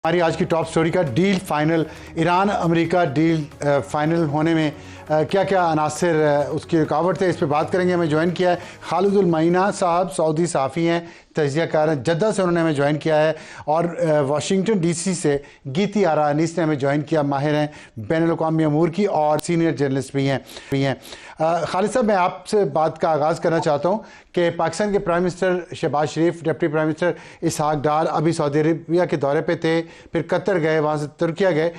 ہماری آج کی ٹاپ سٹوری کا ڈیل فائنل، ایران امریکہ ڈیل فائنل ہونے میں کیا کیا عناصر اس کی رکاوٹ تھے، اس پہ بات کریں گے۔ ہمیں جوائن کیا ہے خالد المعینہ صاحب، سعودی صحافی ہیں، تجزیہ کار ہیں، جدہ سے انہوں نے ہمیں جوائن کیا ہے، اور واشنگٹن ڈی سی سے گیتی آرا انیس نے ہمیں جوائن کیا، ماہر ہیں بین الاقوامی امور کی اور سینئر جرنلسٹ بھی ہیں۔ خالد صاحب، میں آپ سے بات کا آغاز کرنا چاہتا ہوں کہ پاکستان کے پرائم منسٹر شہباز شریف، deputy prime minister Ishaq Dar ابھی سعودی عربیہ کے دورے پہ تھے، پھر قطر گئے، وہاں سے ترکیہ گئے۔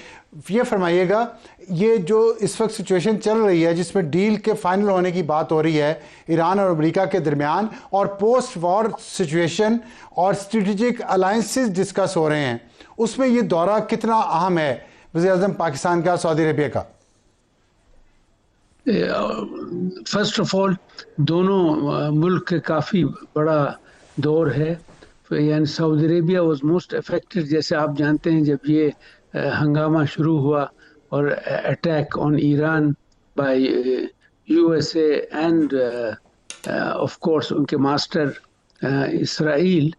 یہ فرمائیے گا، یہ جو اس وقت سچویشن چل رہی ہے جس میں ڈیل کے فائنل ہونے کی بات ہو رہی ہے ایران اور امریکہ کے درمیان، اور پوسٹ وار سچویشن اور اسٹریٹجک الائنسز ڈسکس ہو رہے ہیں، اس میں یہ دورہ کتنا اہم ہے وزیر اعظم پاکستان کا سعودی عربیہ کا؟ فرسٹ آف آل دونوں ملک کے کافی بڑا دور ہے، یعنی سعودی عربیہ واز موسٹ افیکٹڈ، جیسے آپ جانتے ہیں جب یہ ہنگامہ شروع ہوا اور attack on Iran by U S A and of course ان کے ماسٹر اسرائیل،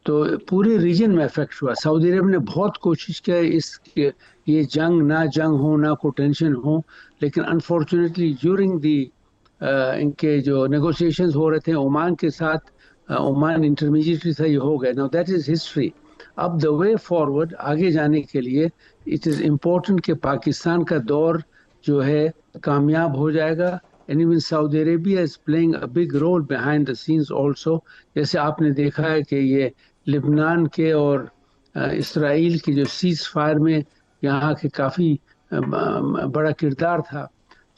تو پورے ریجن میں افیکٹ ہوا۔ سعودی عرب نے بہت کوشش کیا یہ جنگ نہ ہو، نہ کوئی ٹینشن ہو، لیکن انفارچونیٹلی ڈیورنگ دی ان کے جو نیگوسیشنز ہو رہے تھے عمان کے ساتھ، عمان انٹرمیڈیٹری تھا، یہ ہو گئے۔ Now that is history. اب دا وے فارورڈ، آگے جانے کے لیے اٹ از امپورٹنٹ کہ پاکستان کا دور جو ہے کامیاب ہو جائے گا، and even Saudi Arabia is playing a big role behind the scenes also۔ جیسے آپ نے دیکھا ہے کہ یہ لبنان کے اور اسرائیل کی جو سیز فائر میں یہاں کے کافی بڑا کردار تھا۔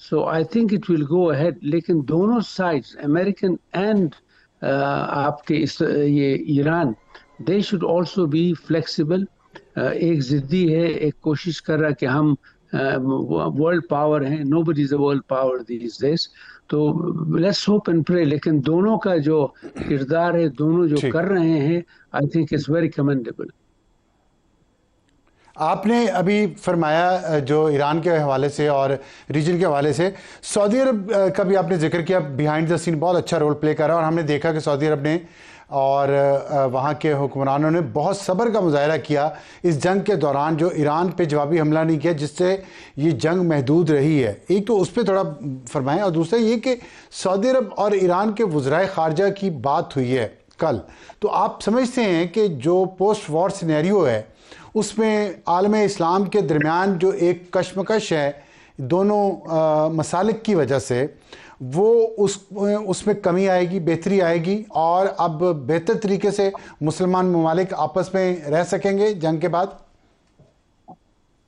So I think it will go ahead, لیکن دونوں سائڈس امریکن اینڈ آپ کے یہ Iran, they should also be flexible. ایک ضدی ہے، ایک کوشش کر رہا کہ ہم ورلڈ پاور ہیں، nobody is a world power these days, تو لیٹس ہوپ اینڈ پرے۔ لیکن دونوں کا جو کردار ہے، دونوں جو کر رہے ہیں، I think it's very commendable. آپ نے ابھی فرمایا جو ایران کے حوالے سے اور ریجن کے حوالے سے، سعودی عرب کا بھی آپ نے ذکر کیا، بیہائنڈ دا سین بہت اچھا رول پلے کر رہا ہے، اور ہم نے دیکھا کہ سعودی عرب نے اور وہاں کے حکمرانوں نے بہت صبر کا مظاہرہ کیا اس جنگ کے دوران، جو ایران پہ جوابی حملہ نہیں کیا، جس سے یہ جنگ محدود رہی ہے۔ ایک تو اس پہ تھوڑا فرمائیں، اور دوسرا یہ کہ سعودی عرب اور ایران کے وزرائے خارجہ کی بات ہوئی ہے کل، تو آپ سمجھتے ہیں کہ جو پوسٹ وار سینیریو ہے اس میں عالم اسلام کے درمیان جو ایک کشمکش ہے دونوں مسالک کی وجہ سے، وہ اس میں کمی آئے گی، بہتری آئے گی، اور اب بہتر طریقے سے مسلمان ممالک آپس میں رہ سکیں گے جنگ کے بعد؟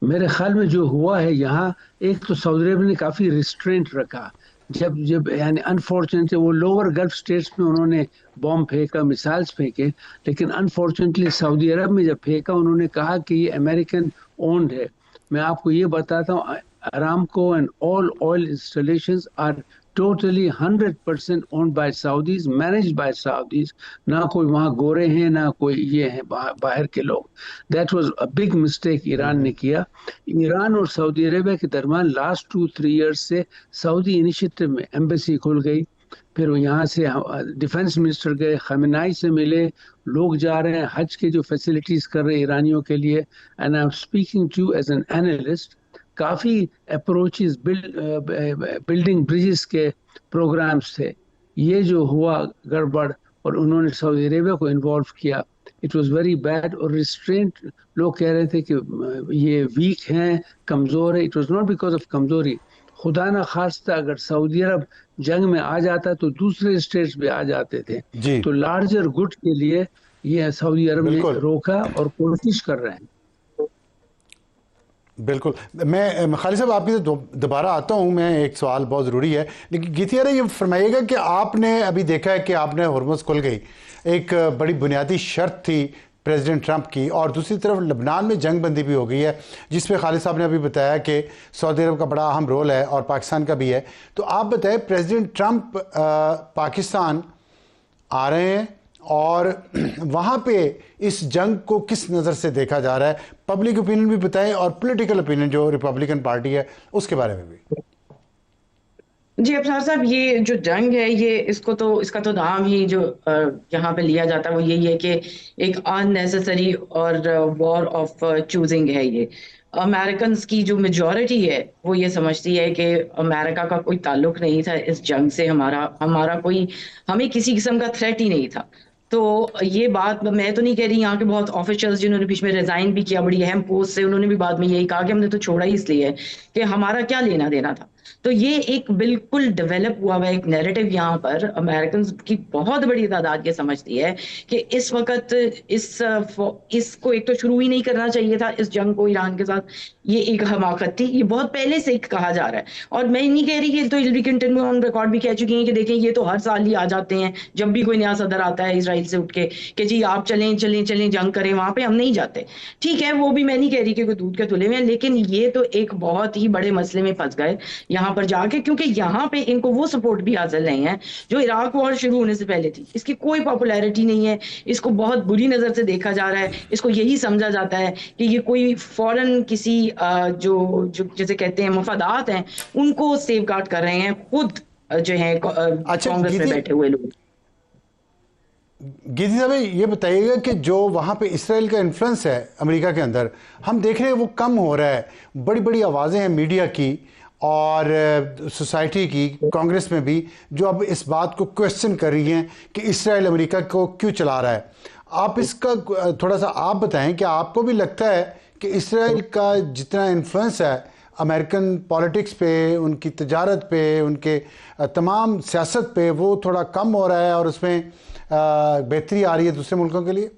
میرے خیال میں جو ہوا ہے یہاں، ایک تو سعودی عرب نے کافی ریسٹرینٹ رکھا، جب یعنی انفارچونیٹلی وہ لوور گلف سٹیٹس میں انہوں نے بم پھینکا، میسائلز پھینکے، لیکن انفارچونیٹلی سعودی عرب میں جب پھینکا انہوں نے کہا کہ یہ امریکن اونڈ ہے۔ میں آپ کو یہ بتاتا ہوں، Aramco and all oil installations are totally 100% owned by Saudis, managed by Saudis۔ نہ کوئی وہاں گورے ہیں، نہ کوئی یہ ہیں باہر کے لوگ۔ That was a big mistake Iran نے کیا۔ ایران اور سعودی عربیہ کے درمیان لاسٹ 2-3 ایئرس سے سعودی انیشیٹو میں ایمبیسی کھل گئی، پھر یہاں سے ڈیفنس منسٹر گئے، خامنائی سے ملے، لوگ جا رہے ہیں حج کے جو فیسلٹیز کر رہے ہیں ایرانیوں کے لیے۔ And I am speaking to as an analyst, کافی اپروچز بلڈنگ بریجز کے پروگرامز تھے۔ یہ جو ہوا گڑبڑ اور انہوں نے سعودی عربیہ کو انوالو کیا، اٹ واز ویری بیڈ۔ اور ریسٹرینٹ، لوگ کہہ رہے تھے کہ یہ ویک ہیں، کمزور ہے۔ It was not because of کمزوری، خدا نہ خواستہ اگر سعودی عرب جنگ میں آ جاتا تو دوسرے اسٹیٹس بھی آ جاتے تھے، تو لارجر گڈ کے لیے یہ سعودی عرب نے روکا اور کوشش کر رہے ہیں۔ بالکل، میں خالد صاحب آپ کی دوبارہ آتا ہوں، میں ایک سوال بہت ضروری ہے، لیکن گیتی آرا یہ فرمائیے گا کہ آپ نے ابھی دیکھا ہے کہ آپ نے ہرمز کھل گئی، ایک بڑی بنیادی شرط تھی پریزیڈنٹ ٹرمپ کی، اور دوسری طرف لبنان میں جنگ بندی بھی ہو گئی ہے جس پہ خالد صاحب نے ابھی بتایا کہ سعودی عرب کا بڑا اہم رول ہے اور پاکستان کا بھی ہے۔ تو آپ بتائیں، پریزیڈنٹ ٹرمپ پاکستان آ رہے ہیں اور وہاں پہ اس جنگ کو کس نظر سے دیکھا جا رہا ہے؟ پبلک اوپینین بھی بتائیں، اور پولیٹیکل اوپینین جو ریپبلکن پارٹی ہے اس کے بارے میں بھی۔ جی ابصار صاحب، یہ جو جنگ ہے یہ اس کا تو نام ہی جو یہاں پہ لیا جاتا ہے وہ یہی ہے کہ ایک ان نیسیسری اور وار آف چوزنگ ہے. یہ امریکنز کی جو میجورٹی ہے وہ یہ سمجھتی ہے کہ امریکہ کا کوئی تعلق نہیں تھا اس جنگ سے، ہمیں کسی قسم کا تھریٹ ہی نہیں تھا. تو یہ بات میں تو نہیں کہہ رہی، یہاں کے بہت آفیشلز جنہوں نے بیچ میں ریزائن بھی کیا بڑی اہم پوسٹ سے، انہوں نے بھی بعد میں یہی کہا کہ ہم نے تو چھوڑا ہی اس لیے ہے کہ ہمارا کیا لینا دینا تھا. تو یہ ایک بالکل ڈیولپ ہوا ہوا ایک نیریٹو یہاں پر امریکنز کی بہت بڑی تعداد یہ سمجھتی ہے کہ اس وقت اس کو ایک تو شروع ہی نہیں کرنا چاہیے تھا اس جنگ کو ایران کے ساتھ. یہ ایک حماقت تھی، یہ بہت پہلے سے کہا جا رہا ہے. اور میں نہیں کہہ رہی کہ تو ہلری کلنٹن میں آن ریکارڈ بھی کہہ چکی ہیں کہ دیکھیں یہ تو ہر سال ہی آ جاتے ہیں جب بھی کوئی نیا صدر آتا ہے اسرائیل سے اٹھ کے کہ جی آپ چلیں چلیں چلیں جنگ کریں، وہاں پہ ہم نہیں جاتے. ٹھیک ہے، وہ بھی میں نہیں کہہ رہی کہ کوئی دودھ کے دھلے ہوئے ہیں، لیکن یہ تو ایک بہت ہی بڑے مسئلے میں پھنس گئے یہاں پر جا کے، کیونکہ یہاں پہ ان کو وہ سپورٹ بھی حاصل نہیں ہے جو عراق وار شروع ہونے سے پہلے تھی. اس کی کوئی پاپولیرٹی نہیں ہے، اس کو بہت بری نظر سے دیکھا جا رہا ہے. اس کو یہی سمجھا جاتا ہے کہ یہ کوئی فورن کسی جو جیسے کہتے ہیں مفادات ہیں ان کو سیف گارڈ کر رہے ہیں، خود جو ہیں اچھا کانگریس میں بیٹھے ہوئے لوگ. گیتی صاحب یہ بتائیے گا کہ جو وہاں پہ اسرائیل کا انفلوئنس ہے امریکہ کے اندر، ہم دیکھ رہے ہیں وہ کم ہو رہا ہے. بڑی بڑی آوازیں ہیں میڈیا کی اور سوسائٹی کی، کانگریس میں بھی، جو اب اس بات کو کویسچن کر رہی ہیں کہ اسرائیل امریکہ کو کیوں چلا رہا ہے. آپ اس کا تھوڑا سا آپ بتائیں کہ آپ کو بھی لگتا ہے کہ اسرائیل کا جتنا انفلوئنس ہے امریکن پالیٹکس پہ، ان کی تجارت پہ، ان کے تمام سیاست پہ، وہ تھوڑا کم ہو رہا ہے اور اس میں بہتری آ رہی ہے دوسرے ملکوں کے لیے؟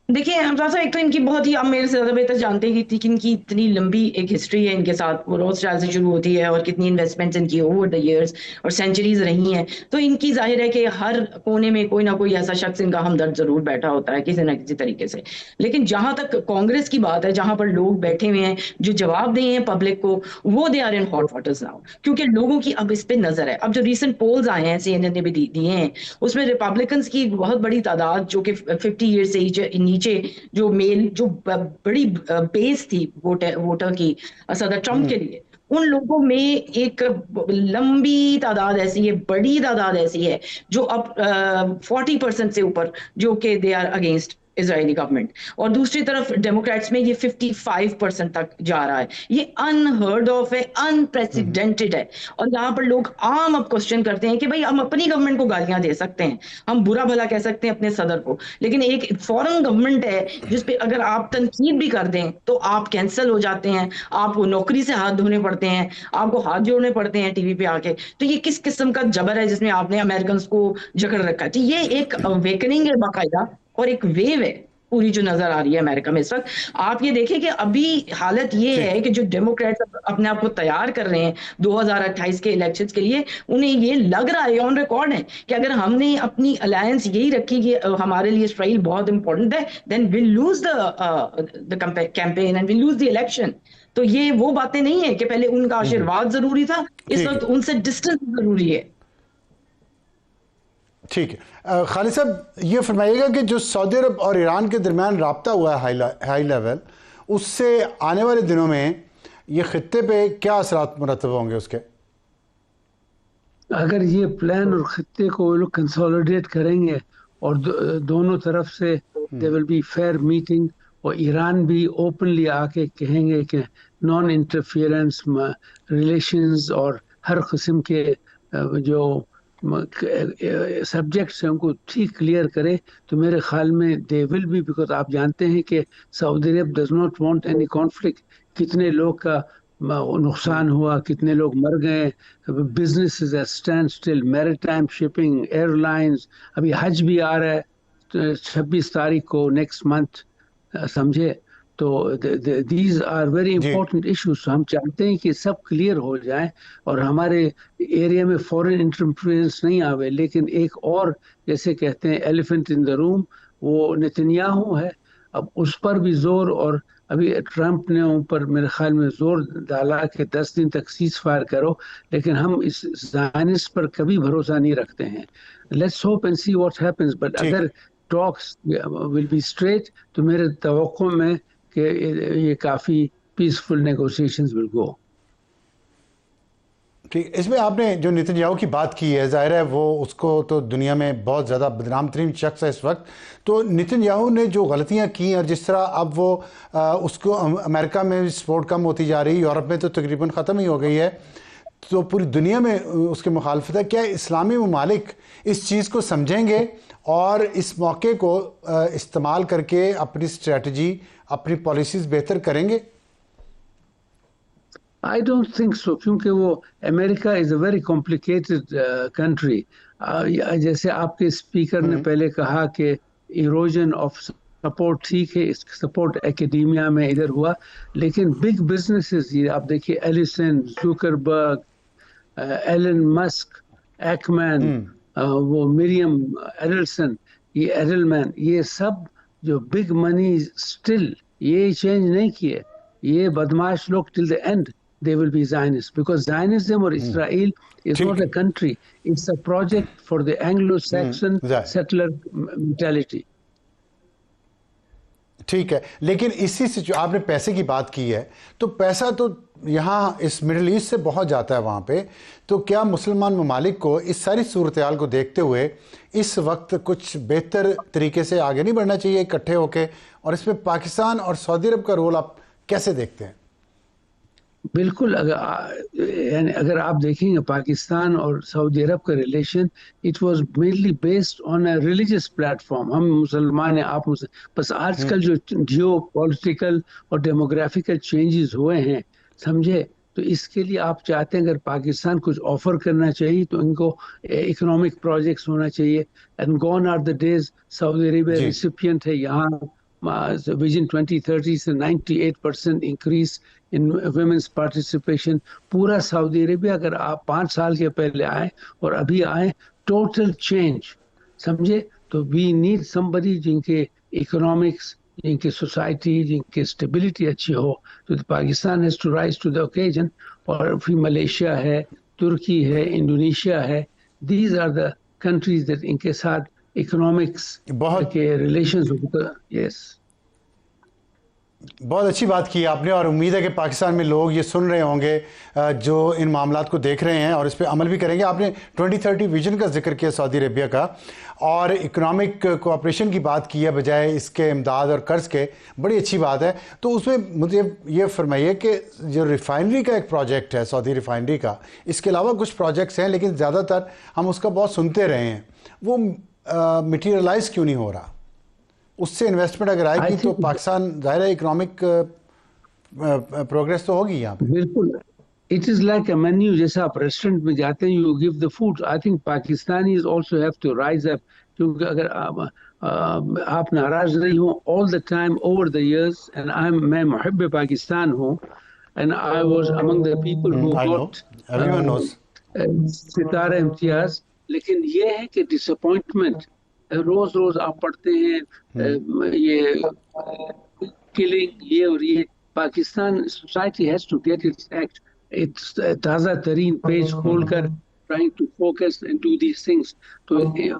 دیکھیے حمزہ صاحب، ایک تو ان کی بہت ہی، آپ میرے سے زیادہ بہتر جانتے ہی تھی کہ ان کی اتنی لمبی ایک ہسٹری ہے ان کے ساتھ، وہ روز اسٹار سے شروع ہوتی ہے اور کتنی انویسٹمنٹس ان کی اوور دا ایئرز اور سینچریز رہی ہیں. تو ان کی ظاہر ہے کہ ہر کونے میں کوئی نہ کوئی ایسا شخص ان کا ہمدرد ضرور بیٹھا ہوتا ہے کسی نہ کسی طریقے سے. لیکن جہاں تک کانگریس کی بات ہے، جہاں پر لوگ بیٹھے ہوئے ہیں جو جواب دے ہیں پبلک کو، وہ they are in hot waters now, کیونکہ لوگوں کی اب اس پہ نظر ہے. اب جو ریسنٹ پولز آئے ہیں سی این این نے بھی دیے ہیں، اس میں ریپبلکنس کی بہت بڑی تعداد جو کہ 50 ایئر سے نیچے جو میل جو بڑی بیس تھی ووٹر کی صدر ٹرمپ کے لیے، ان لوگوں میں ایک لمبی تعداد ایسی ہے، بڑی تعداد ایسی ہے جو اب 40% سے اوپر جو کہ they are against Israeli government. اور دوسری طرف ڈیموکریٹس میں یہ 55% تک جا رہا ہے. یہ انہرڈ آف ہے، انپریسیڈنٹڈ ہے. اور یہاں پر لوگ عام اب کوسچن کرتے ہیں کہ بھائی ہم اپنی گورنمنٹ کو گالیاں دے سکتے ہیں، ہم برا بھلا کہہ سکتے ہیں اپنے صدر کو، لیکن ایک فورن گورنمنٹ ہے جس پہ اگر آپ تنقید بھی کر دیں تو آپ کینسل ہو جاتے ہیں، آپ کو نوکری سے ہاتھ دھونے پڑتے ہیں، آپ کو ہاتھ جوڑنے پڑتے ہیں ٹی وی پہ آ کے. تو یہ کس قسم کا جبر ہے جس میں آپ نے امریکنز کو جکڑ رکھا ہے؟ یہ ایک اویکننگ ہے باقاعدہ، اور ایک ویو ہے پوری جو نظر آ رہی ہے امریکہ میں اس وقت. آپ یہ دیکھیں کہ ابھی حالت یہ ہے کہ جو ڈیموکریٹس اپنے آپ کو تیار کر رہے ہیں 2028 کے الیکشنز کے لیے، انہیں یہ لگ رہا ہے، آن ریکارڈ ہے، کہ اگر ہم نے اپنی الائنس یہی رکھی کہ ہمارے لیے اسرائیل بہت امپورٹنٹ ہے، then we'll lose the campaign and we'll lose the election. تو یہ وہ باتیں نہیں ہیں کہ پہلے ان کا آشیرواد ضروری تھا، اس ٹھیک وقت ہے، ان سے ڈسٹنس ضروری ہے. ٹھیک ہے. خالد صاحب یہ فرمائیے گا کہ جو سعودی عرب اور ایران کے درمیان رابطہ ہوا ہے ہائی لیول، اس سے آنے والے دنوں میں یہ خطے پہ کیا اثرات مرتب ہوں گے اس کے؟ اگر یہ پلان اور خطے کو وہ لوگ کنسولیڈیٹ کریں گے اور دونوں طرف سے there will be fair meeting، اور ایران بھی اوپنلی آ کے کہیں گے کہ نان انٹرفیئرنس ریلیشنز اور ہر قسم کے جو سبجیکٹس ہیں ان کو ٹھیک کلیئر کرے، تو میرے خیال میں دے ول بھی، بیکاز آپ جانتے ہیں کہ سعودی عرب does not want any conflict. کتنے لوگ کا نقصان ہوا، کتنے لوگ مر گئے، business is at standstill, maritime shipping, airlines, ابھی حج بھی آ رہا ہے 26 تاریخ کو نیکسٹ منتھ، سمجھے. تو these are very important issues. ہم چاہتے ہیں کہ سب کلیئر ہو جائیں اور ہمارے ایریا میں فورن انٹرفیئرنس نہیں آوے. لیکن ایک اور جیسے کہتے ہیں ایلیفنٹ ان دا روم، وہ نتنیاہو ہے. اب اس پر بھی زور، اور ابھی ٹرمپ نے اوپر میرے خیال میں زور ڈالا کہ 10 دن تک سیز فائر کرو، لیکن ہم اس زائنسٹ پر کبھی بھروسہ نہیں رکھتے ہیں. Let's hope and see what happens. But اگر ٹاکس ول بی اسٹریٹ تو میرے توقع میں کہ یہ کافی پیسفل نیگوسیشنز ول گو. ٹھیک، اس میں آپ نے جو نتن کی بات کی ہے، ظاہر ہے وہ اس کو تو دنیا میں بہت زیادہ بدنام ترین شخص ہے اس وقت. تو نتن نے جو غلطیاں کی اور جس طرح اب وہ اس کو امریکہ میں سپورٹ کم ہوتی جا رہی، یورپ میں تو تقریباً ختم ہی ہو گئی ہے، تو پوری دنیا میں اس کے مخالفت ہے. کیا اسلامی ممالک اس چیز کو سمجھیں گے اور اس موقع کو استعمال کر کے اپنی اسٹریٹجی، اپنی پالیسیز بہتر کریں گے؟ I don't think so, کیونکہ وہ امریکہ از اے ویری کمپلیکیٹڈ کنٹری. جیسے آپ کے اسپیکر نے پہلے کہا کہ ایروجن آف سپورٹ، ٹھیک ہے، سپورٹ اکیڈیمیا میں ادھر ہوا، لیکن بگ بزنسز یہ آپ دیکھیے، ایلیسن، زوکربرگ، ایلن مسک، ایکمین، وہ مریم ایڈلسن، یہ ایڈلمین، یہ سب جو بگ منی اسٹل یہ چینج نہیں کیے. یہ بدماش لوگ till the end they will be Zionists, because Zionism or Israel is not a country, it's a project for the Anglo-Saxon settler mentality. ٹھیک ہے، لیکن اسی سے جو آپ نے پیسے کی بات کی ہے، تو پیسہ تو یہاں اس مڈل ایسٹ سے بہت جاتا ہے وہاں پہ، تو کیا مسلمان ممالک کو اس ساری صورتحال کو دیکھتے ہوئے اس وقت کچھ بہتر طریقے سے آگے نہیں بڑھنا چاہیے اکٹھے ہو کے؟ اور اس میں پاکستان اور سعودی عرب کا رول آپ کیسے دیکھتے ہیں؟ بالکل، اگر آپ دیکھیں گے پاکستان اور سعودی عرب کا relation, it was mainly based on a religious plate form. ہم مسلمان ہیں، آپ بس آج کل جو جیو پولیٹیکل اور ڈیموگرافیکل چینجز ہوئے ہیں، سمجھے، تو اس کے لیے آپ چاہتے ہیں اگر پاکستان کچھ آفر کرنا چاہیے تو ان کو اکنامک پروجیکٹس ہونا چاہیے. And gone are the days Saudi Arabia recipient ہے یہاں ویژن 2030 سے 98% انکریز ان ویمنس پارٹیسپیشن. پورا سعودی عربیہ اگر آپ 5 سال کے پہلے آئے اور ابھی آئے، ٹوٹل چینج، سمجھے. تو وی نیڈ سمبڈی جن کے اکنامکس، جن کی سوسائٹی، جن کی اسٹیبلٹی اچھی ہو. تو Pakistan has to rise to the occasion. اور پھر ملیشیا ہے، ترکی ہے، انڈونیشیا ہے، these are the countries that ان کے ساتھ اکنامکس کے ریلیشنز. یس، بہت اچھی بات کی آپ نے، اور امید ہے کہ پاکستان میں لوگ یہ سن رہے ہوں گے جو ان معاملات کو دیکھ رہے ہیں اور اس پہ عمل بھی کریں گے. آپ نے 2030 ویژن کا ذکر کیا سعودی عربیہ کا، اور اکنامک کوآپریشن کی بات کی ہے بجائے اس کے امداد اور قرض کے، بڑی اچھی بات ہے. تو اس میں مجھے یہ فرمائیے کہ جو ریفائنری کا ایک پروجیکٹ ہے، سعودی ریفائنری کا، اس کے علاوہ کچھ پروجیکٹس ہیں لیکن زیادہ تر ہم اس کا بہت سنتے رہے ہیں، وہ مٹیریلائز کیوں نہیں ہو رہا؟ اس سے انویسٹمنٹ اگر آئے گی تو پاکستان ظاہر ہے اکنامک پروگریس تو ہوگی یہاں پہ. بالکل، it is like a menu. جیسے آپ ریسٹورینٹ میں جاتے ہیں، you give the food. I think Pakistanis also have to rise up, کیونکہ اگر آپ ناراض نہیں ہوں، all the time over the years, and میں محب پاکستان ہوں، and I was among the people who got ستارہ امتیاز. لیکن یہ ہے کہ ڈس اپوائنٹمنٹ روز روز آپ پڑھتے ہیں، یہ کلنگ، یہ اور یہ. Pakistan society has to get its act. It's تازہ ترین پیج کھول کر trying to focus and do these things. تو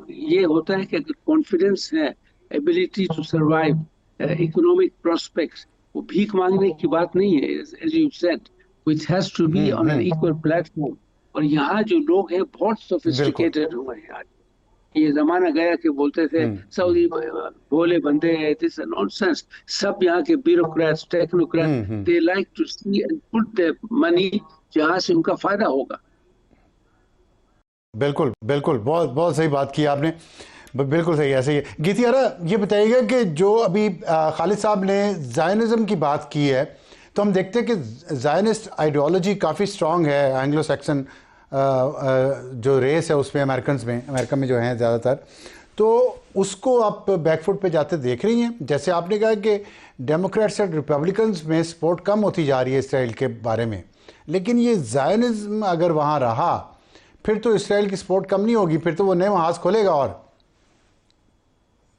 یہ ہوتا ہے کہ اگر کانفیڈنس ہے، ability to survive, economic prospects, وہ بھیک مانگنے کی بات نہیں ہے. As you said, which has to be on an equal platform. اور یہاں جو لوگ ہیں بہت سوفسٹیکیٹڈ ہوئے ہیں. یہ زمانہ گیا کہ بولتے تھے سعودی بھولے بندے ہیں، دس از نانسنس. سب یہاں کے bureaucrats, technocrat, they like to see and put the money جہاں سے ان کا فائدہ ہوگا. بالکل بالکل، بہت بہت صحیح بات کی آپ نے، بالکل صحیح. ایسے ہی گیتی آرا یہ بتائیے گا کہ جو ابھی خالد صاحب نے زائنزم کی بات کی ہے، تو ہم دیکھتے ہیں کہ زائنسٹ آئیڈیالوجی کافی اسٹرانگ ہے اینگلو سیکسن جو ریس ہے اس میں، امریکہ میں جو ہیں زیادہ تر. تو اس کو آپ بیک فٹ پہ جاتے دیکھ رہی ہیں؟ جیسے آپ نے کہا کہ ڈیموکریٹس اور ریپبلکنز میں سپورٹ کم ہوتی جا رہی ہے اسرائیل کے بارے میں، لیکن یہ زائنزم اگر وہاں رہا پھر تو اسرائیل کی سپورٹ کم نہیں ہوگی، پھر تو وہ نئے محاذ کھولے گا. اور